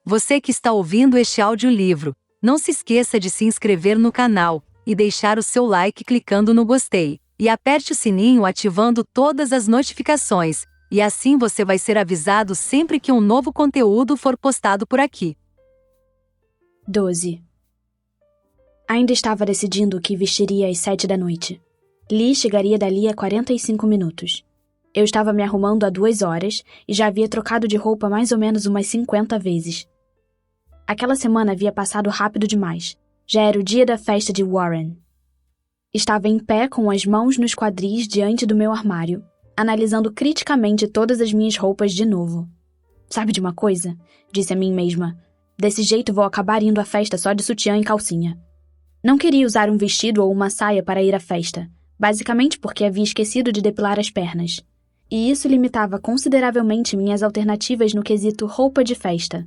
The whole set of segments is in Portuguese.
Você que está ouvindo este audiolivro, não se esqueça de se inscrever no canal e deixar o seu like clicando no gostei. E aperte o sininho ativando todas as notificações, e assim você vai ser avisado sempre que um novo conteúdo for postado por aqui. 12. Ainda estava decidindo o que vestiria às 7 da noite. Lee chegaria dali a 45 minutos. Eu estava me arrumando há 2 horas e já havia trocado de roupa mais ou menos umas 50 vezes. Aquela semana havia passado rápido demais. Já era o dia da festa de Warren. Estava em pé com as mãos nos quadris diante do meu armário, analisando criticamente todas as minhas roupas de novo. Sabe de uma coisa? Disse a mim mesma. Desse jeito vou acabar indo à festa só de sutiã e calcinha. Não queria usar um vestido ou uma saia para ir à festa, basicamente porque havia esquecido de depilar as pernas. E isso limitava consideravelmente minhas alternativas no quesito roupa de festa.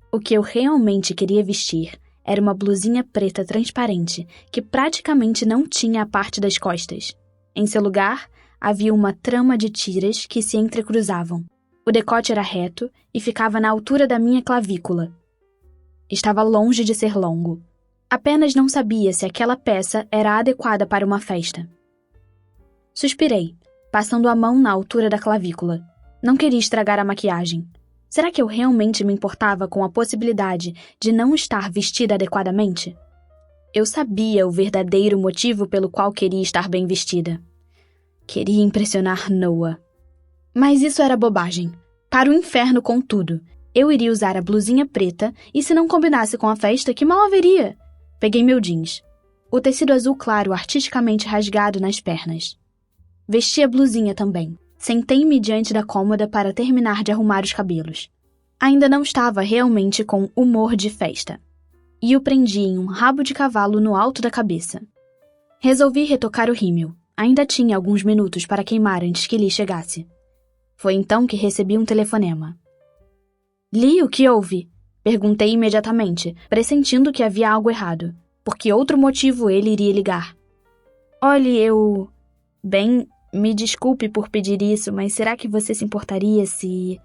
O que eu realmente queria vestir era uma blusinha preta transparente que praticamente não tinha a parte das costas. Em seu lugar, havia uma trama de tiras que se entrecruzavam. O decote era reto e ficava na altura da minha clavícula. Estava longe de ser longo. Apenas não sabia se aquela peça era adequada para uma festa. Suspirei, passando a mão na altura da clavícula. Não queria estragar a maquiagem. Será que eu realmente me importava com a possibilidade de não estar vestida adequadamente? Eu sabia o verdadeiro motivo pelo qual queria estar bem vestida. Queria impressionar Noah. Mas isso era bobagem. Para o inferno com tudo. Eu iria usar a blusinha preta e se não combinasse com a festa, que mal haveria? Peguei meu jeans. O tecido azul claro artisticamente rasgado nas pernas. Vesti a blusinha também. Sentei-me diante da cômoda para terminar de arrumar os cabelos. Ainda não estava realmente com humor de festa. E o prendi em um rabo de cavalo no alto da cabeça. Resolvi retocar o rímel. Ainda tinha alguns minutos para queimar antes que Lee chegasse. Foi então que recebi um telefonema. Lee, o que houve? Perguntei imediatamente, pressentindo que havia algo errado. Por que outro motivo ele iria ligar? Olhe, eu... Bem, me desculpe por pedir isso, mas será que você se importaria se...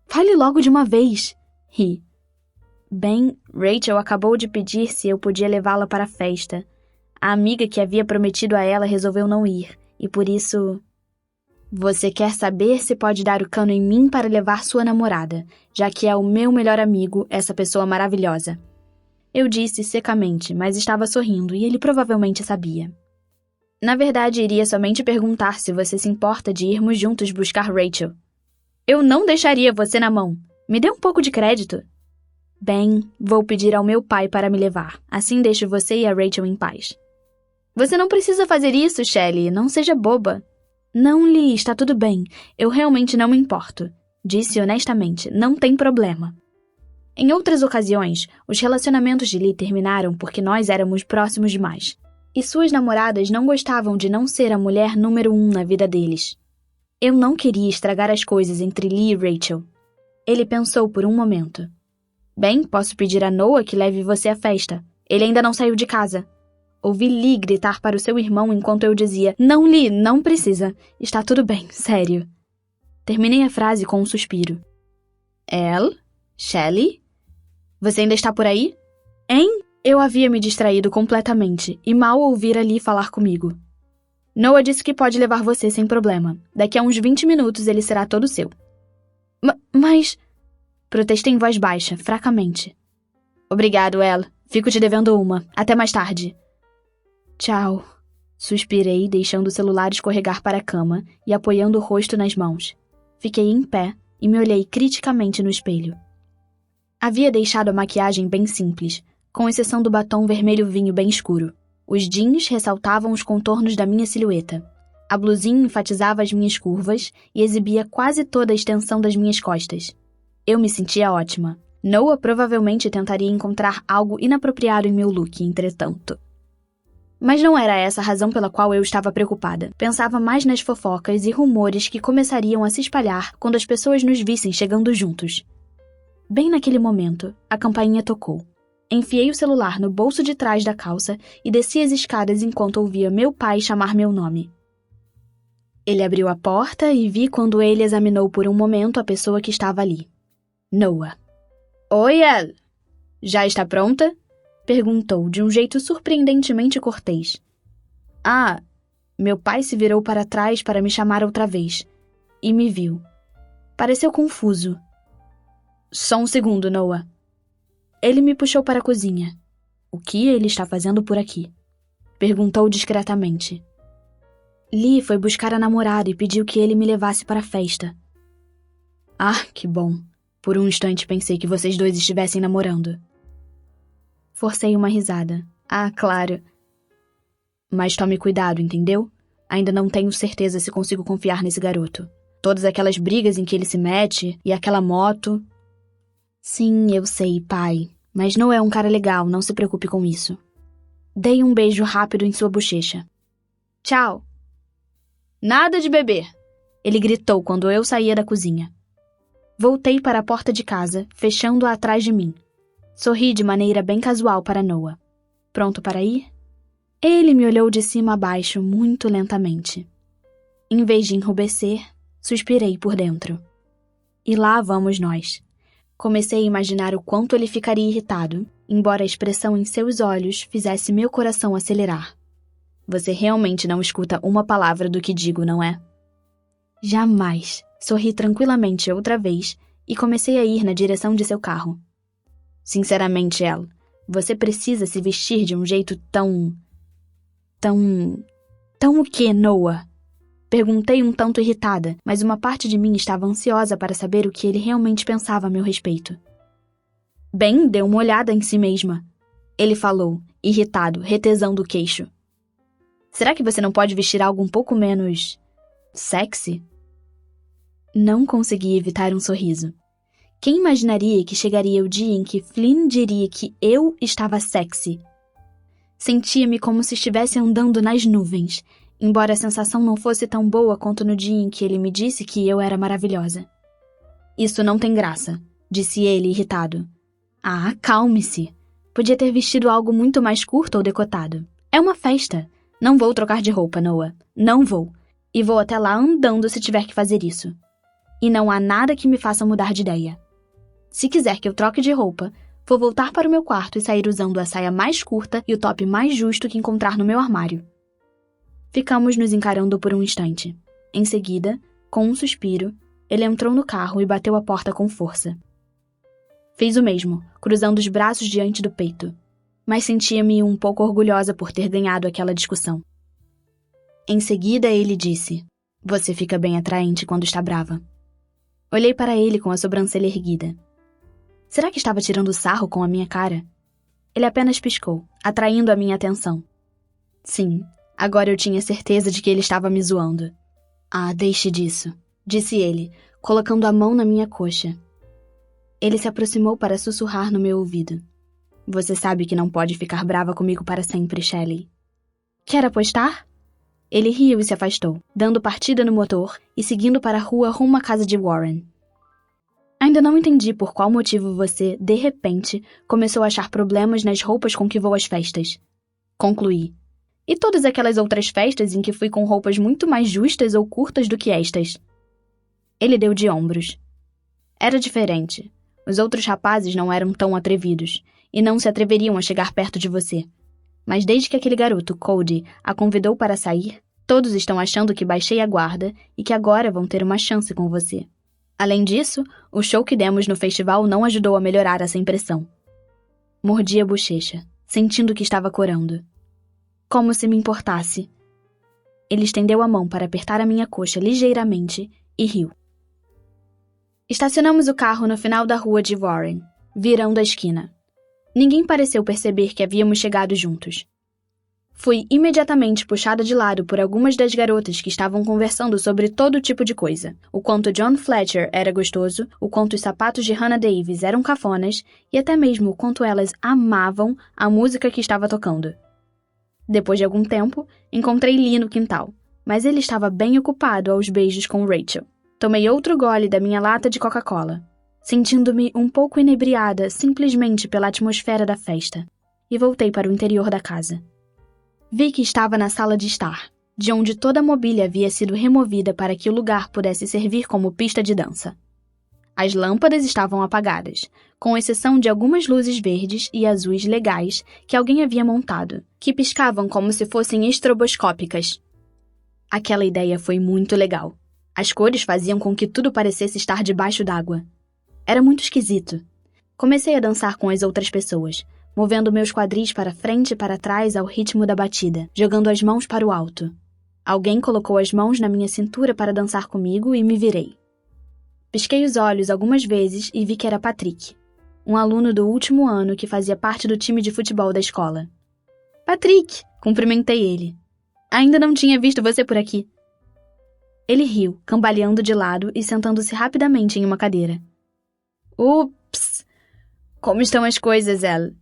Fale logo de uma vez, ri. Bem, Rachel acabou de pedir se eu podia levá-la para a festa. A amiga que havia prometido a ela resolveu não ir, e por isso... Você quer saber se pode dar o cano em mim para levar sua namorada, já que é o meu melhor amigo, essa pessoa maravilhosa. Eu disse secamente, mas estava sorrindo e ele provavelmente sabia. Na verdade, iria somente perguntar se você se importa de irmos juntos buscar Rachel. Eu não deixaria você na mão. Me dê um pouco de crédito. Bem, vou pedir ao meu pai para me levar. Assim deixo você e a Rachel em paz. Você não precisa fazer isso, Shelley. Não seja boba. Não, Lee, está tudo bem. Eu realmente não me importo. Disse honestamente, não tem problema. Em outras ocasiões, os relacionamentos de Lee terminaram porque nós éramos próximos demais. E suas namoradas não gostavam de não ser a mulher número 1 na vida deles. Eu não queria estragar as coisas entre Lee e Rachel. Ele pensou por um momento. Bem, posso pedir a Noah que leve você à festa. Ele ainda não saiu de casa. Ouvi Lee gritar para o seu irmão enquanto eu dizia, não, Lee, não precisa. Está tudo bem, sério. Terminei a frase com um suspiro. Elle? Shelley? Você ainda está por aí? Hein? Eu havia me distraído completamente e mal ouvira Lee falar comigo. Noah disse que pode levar você sem problema. Daqui a uns 20 minutos ele será todo seu. Mas... Protestei em voz baixa, fracamente. Obrigado, Elle. Fico te devendo uma. Até mais tarde. Tchau. Suspirei, deixando o celular escorregar para a cama e apoiando o rosto nas mãos. Fiquei em pé e me olhei criticamente no espelho. Havia deixado a maquiagem bem simples, com exceção do batom vermelho vinho bem escuro. Os jeans ressaltavam os contornos da minha silhueta. A blusinha enfatizava as minhas curvas e exibia quase toda a extensão das minhas costas. Eu me sentia ótima. Noah provavelmente tentaria encontrar algo inapropriado em meu look, entretanto. Mas não era essa a razão pela qual eu estava preocupada. Pensava mais nas fofocas e rumores que começariam a se espalhar quando as pessoas nos vissem chegando juntos. Bem naquele momento, a campainha tocou. Enfiei o celular no bolso de trás da calça e desci as escadas enquanto ouvia meu pai chamar meu nome. Ele abriu a porta e vi quando ele examinou por um momento a pessoa que estava ali. Noah. Oi, Elle. Já está pronta? Perguntou de um jeito surpreendentemente cortês. Ah, meu pai se virou para trás para me chamar outra vez e me viu. Pareceu confuso. Só um segundo, Noah. Ele me puxou para a cozinha. O que ele está fazendo por aqui? Perguntou discretamente. Lee foi buscar a namorada e pediu que ele me levasse para a festa. Ah, que bom. Por um instante pensei que vocês dois estivessem namorando. Forcei uma risada. Ah, claro. Mas tome cuidado, entendeu? Ainda não tenho certeza se consigo confiar nesse garoto. Todas aquelas brigas em que ele se mete e aquela moto... Sim, eu sei, pai. Mas não é um cara legal, não se preocupe com isso. Dei um beijo rápido em sua bochecha. Tchau. Nada de beber, ele gritou quando eu saía da cozinha. Voltei para a porta de casa, fechando-a atrás de mim. Sorri de maneira bem casual para Noah. Pronto para ir? Ele me olhou de cima a baixo, muito lentamente. Em vez de enrubescer, suspirei por dentro. E lá vamos nós. Comecei a imaginar o quanto ele ficaria irritado, embora a expressão em seus olhos fizesse meu coração acelerar. Você realmente não escuta uma palavra do que digo, não é? Jamais. Sorri tranquilamente outra vez e comecei a ir na direção de seu carro. Sinceramente, Elle, você precisa se vestir de um jeito tão o quê, Noah? Perguntei um tanto irritada, mas uma parte de mim estava ansiosa para saber o que ele realmente pensava a meu respeito. Bem, dê uma olhada em si mesma, ele falou, irritado, retesando o queixo. Será que você não pode vestir algo um pouco menos... sexy? Não consegui evitar um sorriso. Quem imaginaria que chegaria o dia em que Flynn diria que eu estava sexy? Sentia-me como se estivesse andando nas nuvens, embora a sensação não fosse tão boa quanto no dia em que ele me disse que eu era maravilhosa. Isso não tem graça, disse ele irritado. Ah, calme-se. Podia ter vestido algo muito mais curto ou decotado. É uma festa. Não vou trocar de roupa, Noah. Não vou. E vou até lá andando se tiver que fazer isso. E não há nada que me faça mudar de ideia. Se quiser que eu troque de roupa, vou voltar para o meu quarto e sair usando a saia mais curta e o top mais justo que encontrar no meu armário. Ficamos nos encarando por um instante. Em seguida, com um suspiro, ele entrou no carro e bateu a porta com força. Fiz o mesmo, cruzando os braços diante do peito, mas sentia-me um pouco orgulhosa por ter ganhado aquela discussão. Em seguida, ele disse, você fica bem atraente quando está brava. Olhei para ele com a sobrancelha erguida. Será que estava tirando sarro com a minha cara? Ele apenas piscou, atraindo a minha atenção. Sim, agora eu tinha certeza de que ele estava me zoando. Ah, deixe disso, disse ele, colocando a mão na minha coxa. Ele se aproximou para sussurrar no meu ouvido. Você sabe que não pode ficar brava comigo para sempre, Shelley. Quer apostar? Ele riu e se afastou, dando partida no motor e seguindo para a rua rumo à casa de Warren. Ainda não entendi por qual motivo você, de repente, começou a achar problemas nas roupas com que vou às festas. Concluí. E todas aquelas outras festas em que fui com roupas muito mais justas ou curtas do que estas? Ele deu de ombros. Era diferente. Os outros rapazes não eram tão atrevidos, e não se atreveriam a chegar perto de você. Mas desde que aquele garoto, Cody, a convidou para sair, todos estão achando que baixei a guarda e que agora vão ter uma chance com você. Além disso, o show que demos no festival não ajudou a melhorar essa impressão. Mordi a bochecha, sentindo que estava corando. Como se me importasse. Ele estendeu a mão para apertar a minha coxa ligeiramente e riu. Estacionamos o carro no final da rua de Warren, virando a esquina. Ninguém pareceu perceber que havíamos chegado juntos. Fui imediatamente puxada de lado por algumas das garotas que estavam conversando sobre todo tipo de coisa. O quanto John Fletcher era gostoso, o quanto os sapatos de Hannah Davis eram cafonas e até mesmo o quanto elas amavam a música que estava tocando. Depois de algum tempo, encontrei Lee no quintal, mas ele estava bem ocupado aos beijos com Rachel. Tomei outro gole da minha lata de Coca-Cola, sentindo-me um pouco inebriada simplesmente pela atmosfera da festa, e voltei para o interior da casa. Vi que estava na sala de estar, de onde toda a mobília havia sido removida para que o lugar pudesse servir como pista de dança. As lâmpadas estavam apagadas, com exceção de algumas luzes verdes e azuis legais que alguém havia montado, que piscavam como se fossem estroboscópicas. Aquela ideia foi muito legal. As cores faziam com que tudo parecesse estar debaixo d'água. Era muito esquisito. Comecei a dançar com as outras pessoas, movendo meus quadris para frente e para trás ao ritmo da batida, jogando as mãos para o alto. Alguém colocou as mãos na minha cintura para dançar comigo e me virei. Pisquei os olhos algumas vezes e vi que era Patrick, um aluno do último ano que fazia parte do time de futebol da escola. Patrick! Cumprimentei ele. Ainda não tinha visto você por aqui. Ele riu, cambaleando de lado e sentando-se rapidamente em uma cadeira. Ups! Como estão as coisas, Elle?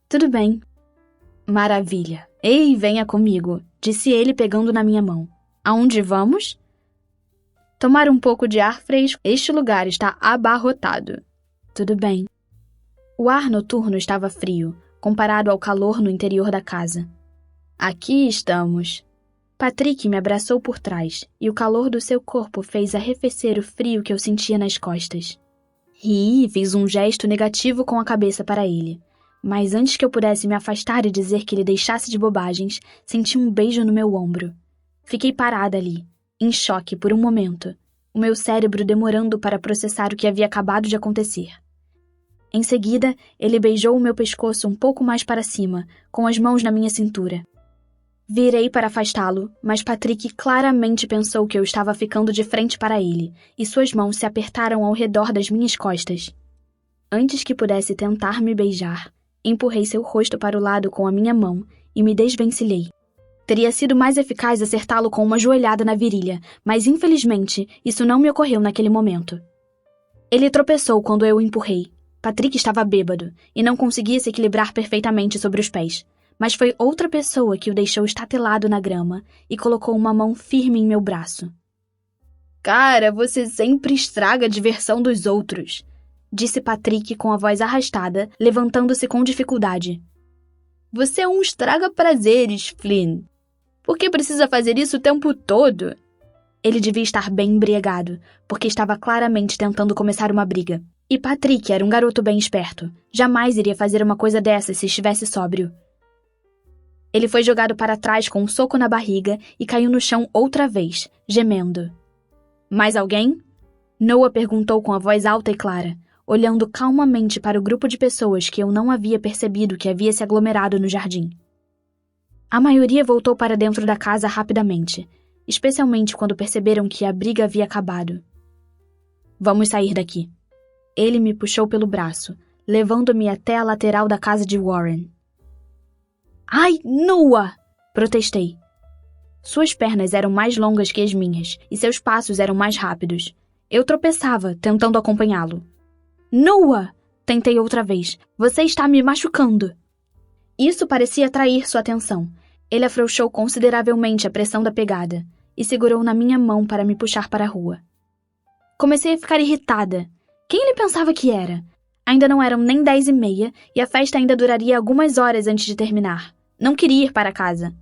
Tudo bem. Maravilha. Ei, venha comigo, disse ele pegando na minha mão. Aonde vamos? Tomar um pouco de ar fresco. Este lugar está abarrotado. Tudo bem. O ar noturno estava frio, comparado ao calor no interior da casa. Aqui estamos. Patrick me abraçou por trás, e o calor do seu corpo fez arrefecer o frio que eu sentia nas costas. Ri e fiz um gesto negativo com a cabeça para ele. Mas antes que eu pudesse me afastar e dizer que ele deixasse de bobagens, senti um beijo no meu ombro. Fiquei parada ali, em choque por um momento, o meu cérebro demorando para processar o que havia acabado de acontecer. Em seguida, ele beijou o meu pescoço um pouco mais para cima, com as mãos na minha cintura. Virei para afastá-lo, mas Patrick claramente pensou que eu estava ficando de frente para ele, e suas mãos se apertaram ao redor das minhas costas. Antes que pudesse tentar me beijar, empurrei seu rosto para o lado com a minha mão e me desvencilhei. Teria sido mais eficaz acertá-lo com uma joelhada na virilha, mas infelizmente isso não me ocorreu naquele momento. Ele tropeçou quando eu o empurrei. Patrick estava bêbado e não conseguia se equilibrar perfeitamente sobre os pés, mas foi outra pessoa que o deixou estatelado na grama e colocou uma mão firme em meu braço. Cara, você sempre estraga a diversão dos outros, disse Patrick com a voz arrastada, levantando-se com dificuldade. Você é um estraga-prazeres, Flynn. Por que precisa fazer isso o tempo todo? Ele devia estar bem embriagado, porque estava claramente tentando começar uma briga. E Patrick era um garoto bem esperto. Jamais iria fazer uma coisa dessas se estivesse sóbrio. Ele foi jogado para trás com um soco na barriga e caiu no chão outra vez, gemendo. Mais alguém? Noah perguntou com a voz alta e clara, olhando calmamente para o grupo de pessoas que eu não havia percebido que havia se aglomerado no jardim. A maioria voltou para dentro da casa rapidamente, especialmente quando perceberam que a briga havia acabado. Vamos sair daqui. Ele me puxou pelo braço, levando-me até a lateral da casa de Warren. Ai, Noah! Protestei. Suas pernas eram mais longas que as minhas, e seus passos eram mais rápidos. Eu tropeçava, tentando acompanhá-lo. Noah! Tentei outra vez. Você está me machucando. Isso parecia atrair sua atenção. Ele afrouxou consideravelmente a pressão da pegada e segurou na minha mão para me puxar para a rua. Comecei a ficar irritada. Quem ele pensava que era? Ainda não eram nem 10h30 e a festa ainda duraria algumas horas antes de terminar. Não queria ir para casa.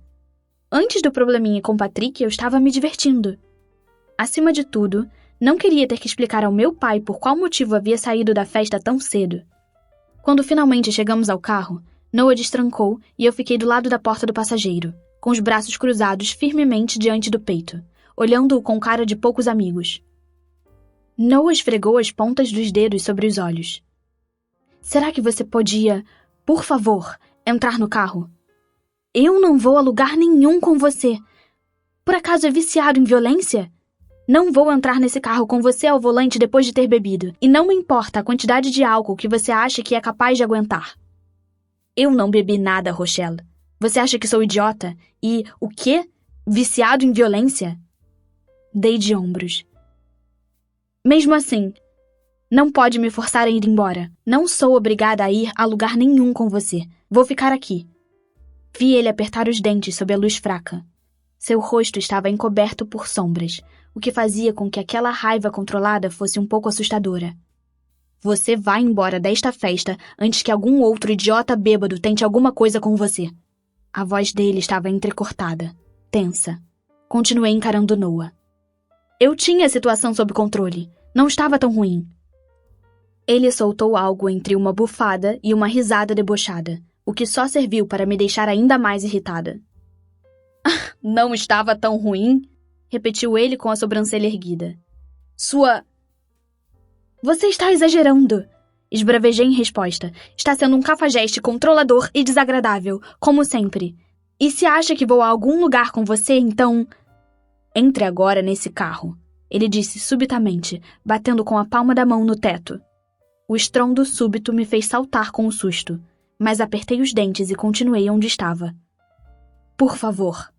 Antes do probleminha com Patrick, eu estava me divertindo. Acima de tudo, não queria ter que explicar ao meu pai por qual motivo havia saído da festa tão cedo. Quando finalmente chegamos ao carro, Noah destrancou e eu fiquei do lado da porta do passageiro, com os braços cruzados firmemente diante do peito, olhando-o com cara de poucos amigos. Noah esfregou as pontas dos dedos sobre os olhos. Será que você podia, por favor, entrar no carro? Eu não vou a lugar nenhum com você. Por acaso é viciado em violência? Não vou entrar nesse carro com você ao volante depois de ter bebido, e não me importa a quantidade de álcool que você acha que é capaz de aguentar. Eu não bebi nada, Rochelle. Você acha que sou idiota? E, o quê? Viciado em violência? Dei de ombros. Mesmo assim, não pode me forçar a ir embora. Não sou obrigada a ir a lugar nenhum com você. Vou ficar aqui. Vi ele apertar os dentes sob a luz fraca. Seu rosto estava encoberto por sombras, o que fazia com que aquela raiva controlada fosse um pouco assustadora. Você vai embora desta festa antes que algum outro idiota bêbado tente alguma coisa com você. A voz dele estava entrecortada, tensa. Continuei encarando Noah. Eu tinha a situação sob controle. Não estava tão ruim. Ele soltou algo entre uma bufada e uma risada debochada, o que só serviu para me deixar ainda mais irritada. Não estava tão ruim? Repetiu ele com a sobrancelha erguida. Você está exagerando! Esbravejei em resposta. Está sendo um cafajeste controlador e desagradável, como sempre. E se acha que vou a algum lugar com você, então... Entre agora nesse carro, ele disse subitamente, batendo com a palma da mão no teto. O estrondo súbito me fez saltar com o susto, mas apertei os dentes e continuei onde estava. Por favor,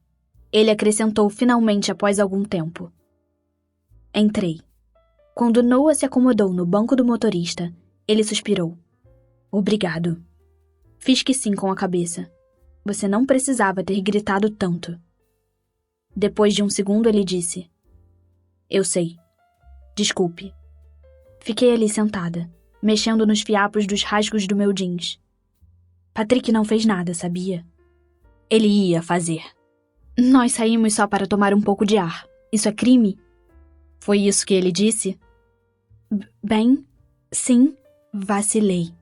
ele acrescentou finalmente após algum tempo. Entrei. Quando Noah se acomodou no banco do motorista, ele suspirou. Obrigado. Fiz que sim com a cabeça. Você não precisava ter gritado tanto. Depois de um segundo, ele disse. Eu sei. Desculpe. Fiquei ali sentada, mexendo nos fiapos dos rasgos do meu jeans. Patrick não fez nada, sabia? Ele ia fazer. Nós saímos só para tomar um pouco de ar. Isso é crime? Foi isso que ele disse? Bem, sim, vacilei.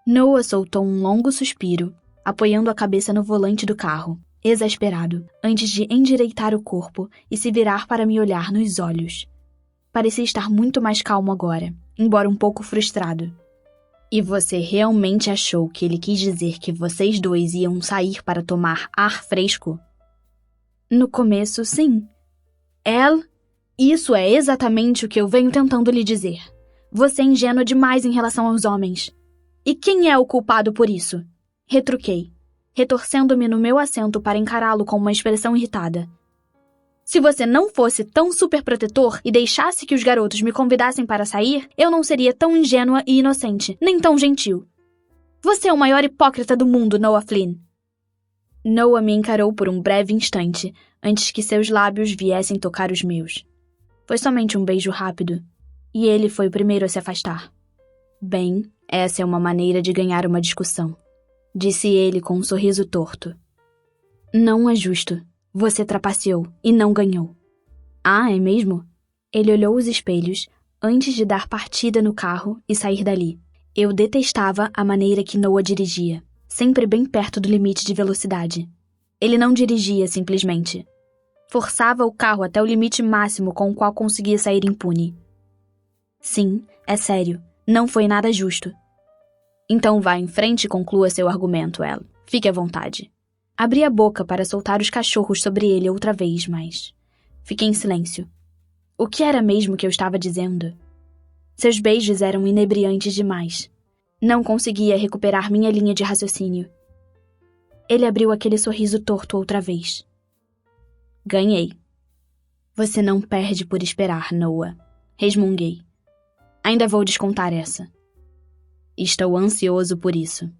Noah soltou um longo suspiro, apoiando a cabeça no volante do carro, exasperado, antes de endireitar o corpo e se virar para me olhar nos olhos. Parecia estar muito mais calmo agora, embora um pouco frustrado. E você realmente achou que ele quis dizer que vocês dois iam sair para tomar ar fresco? No começo, sim. Isso é exatamente o que eu venho tentando lhe dizer. Você é ingênua demais em relação aos homens. E quem é o culpado por isso? Retruquei, retorcendo-me no meu assento para encará-lo com uma expressão irritada. Se você não fosse tão superprotetor e deixasse que os garotos me convidassem para sair, eu não seria tão ingênua e inocente, nem tão gentil. Você é o maior hipócrita do mundo, Noah Flynn. Noah me encarou por um breve instante, antes que seus lábios viessem tocar os meus. Foi somente um beijo rápido, e ele foi o primeiro a se afastar. Bem, essa é uma maneira de ganhar uma discussão, disse ele com um sorriso torto. Não é justo. Você trapaceou e não ganhou. Ah, é mesmo? Ele olhou os espelhos antes de dar partida no carro e sair dali. Eu detestava a maneira que Noah dirigia, sempre bem perto do limite de velocidade. Ele não dirigia simplesmente. Forçava o carro até o limite máximo com o qual conseguia sair impune. Sim, é sério, não foi nada justo. Então vá em frente e conclua seu argumento, Elle. Fique à vontade. Abri a boca para soltar os cachorros sobre ele outra vez, mas... Fiquei em silêncio. O que era mesmo que eu estava dizendo? Seus beijos eram inebriantes demais. Não conseguia recuperar minha linha de raciocínio. Ele abriu aquele sorriso torto outra vez. Ganhei. Você não perde por esperar, Noah. Resmunguei. Ainda vou descontar essa. Estou ansioso por isso.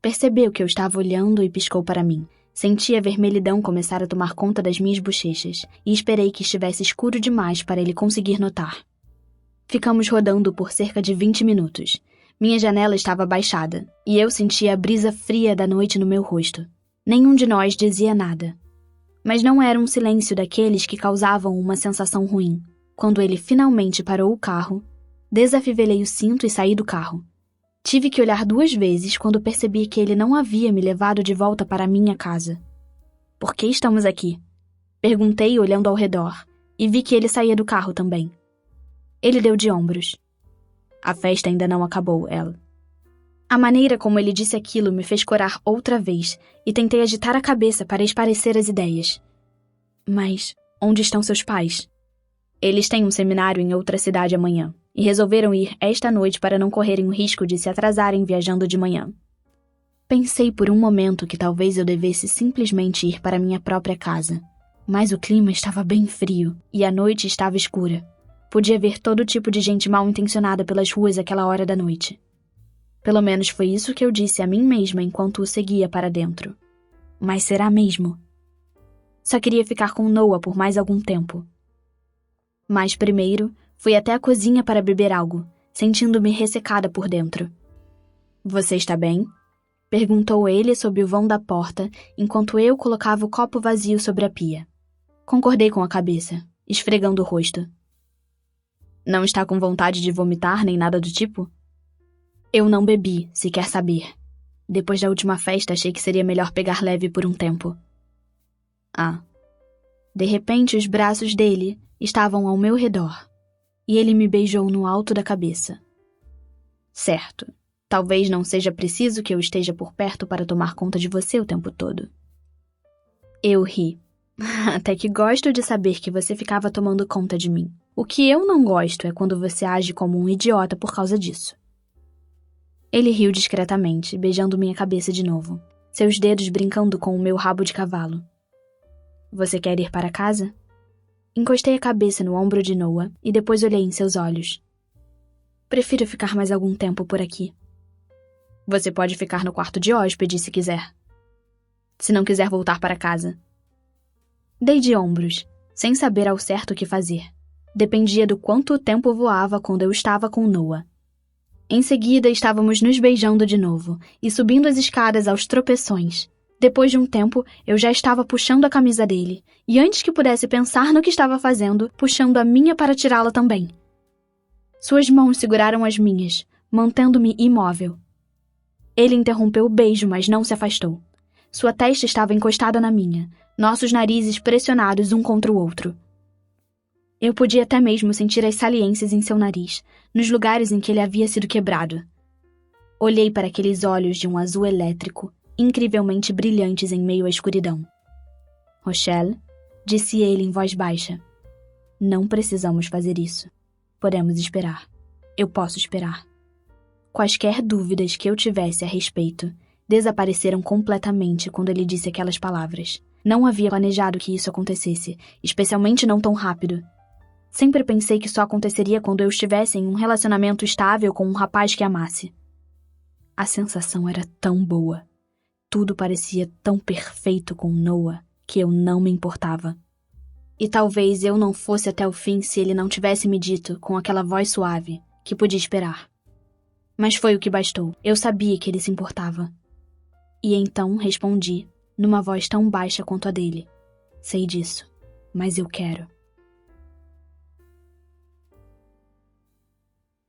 Percebeu que eu estava olhando e piscou para mim. Senti a vermelhidão começar a tomar conta das minhas bochechas e esperei que estivesse escuro demais para ele conseguir notar. Ficamos rodando por cerca de 20 minutos. Minha janela estava baixada e eu sentia a brisa fria da noite no meu rosto. Nenhum de nós dizia nada. Mas não era um silêncio daqueles que causavam uma sensação ruim. Quando ele finalmente parou o carro, desafivelei o cinto e saí do carro. Tive que olhar 2 vezes quando percebi que ele não havia me levado de volta para minha casa. Por que estamos aqui? Perguntei olhando ao redor, e vi que ele saía do carro também. Ele deu de ombros. A festa ainda não acabou, Elle. A maneira como ele disse aquilo me fez corar outra vez, e tentei agitar a cabeça para esparecer as ideias. Mas onde estão seus pais? Eles têm um seminário em outra cidade amanhã. E resolveram ir esta noite para não correrem o risco de se atrasarem viajando de manhã. Pensei por um momento que talvez eu devesse simplesmente ir para minha própria casa. Mas o clima estava bem frio e a noite estava escura. Podia ver todo tipo de gente mal intencionada pelas ruas àquela hora da noite. Pelo menos foi isso que eu disse a mim mesma enquanto o seguia para dentro. Mas será mesmo? Só queria ficar com Noah por mais algum tempo. Mas primeiro... Fui até a cozinha para beber algo, sentindo-me ressecada por dentro. Você está bem? Perguntou ele sob o vão da porta, enquanto eu colocava o copo vazio sobre a pia. Concordei com a cabeça, esfregando o rosto. Não está com vontade de vomitar nem nada do tipo? Eu não bebi, se quer saber. Depois da última festa, achei que seria melhor pegar leve por um tempo. Ah. De repente, os braços dele estavam ao meu redor, e ele me beijou no alto da cabeça. Certo, talvez não seja preciso que eu esteja por perto para tomar conta de você o tempo todo. Eu ri. Até que gosto de saber que você ficava tomando conta de mim. O que eu não gosto é quando você age como um idiota por causa disso. Ele riu discretamente, beijando minha cabeça de novo, seus dedos brincando com o meu rabo de cavalo. Você quer ir para casa? Encostei a cabeça no ombro de Noah e depois olhei em seus olhos. Prefiro ficar mais algum tempo por aqui. Você pode ficar no quarto de hóspede se quiser. Se não quiser voltar para casa. Dei de ombros, sem saber ao certo o que fazer. Dependia do quanto o tempo voava quando eu estava com Noah. Em seguida, estávamos nos beijando de novo e subindo as escadas aos tropeções. Depois de um tempo, eu já estava puxando a camisa dele, e antes que pudesse pensar no que estava fazendo, puxando a minha para tirá-la também. Suas mãos seguraram as minhas, mantendo-me imóvel. Ele interrompeu o beijo, mas não se afastou. Sua testa estava encostada na minha, nossos narizes pressionados um contra o outro. Eu podia até mesmo sentir as saliências em seu nariz, nos lugares em que ele havia sido quebrado. Olhei para aqueles olhos de um azul elétrico, incrivelmente brilhantes em meio à escuridão. Rochelle, disse ele em voz baixa. Não precisamos fazer isso. Podemos esperar. Eu posso esperar. Quaisquer dúvidas que eu tivesse a respeito desapareceram completamente quando ele disse aquelas palavras. Não havia planejado que isso acontecesse, especialmente não tão rápido. Sempre pensei que só aconteceria quando eu estivesse em um relacionamento estável com um rapaz que amasse. A sensação era tão boa. Tudo parecia tão perfeito com Noah que eu não me importava. E talvez eu não fosse até o fim se ele não tivesse me dito, com aquela voz suave, que podia esperar. Mas foi o que bastou. Eu sabia que ele se importava. E então respondi, numa voz tão baixa quanto a dele. Sei disso, mas eu quero.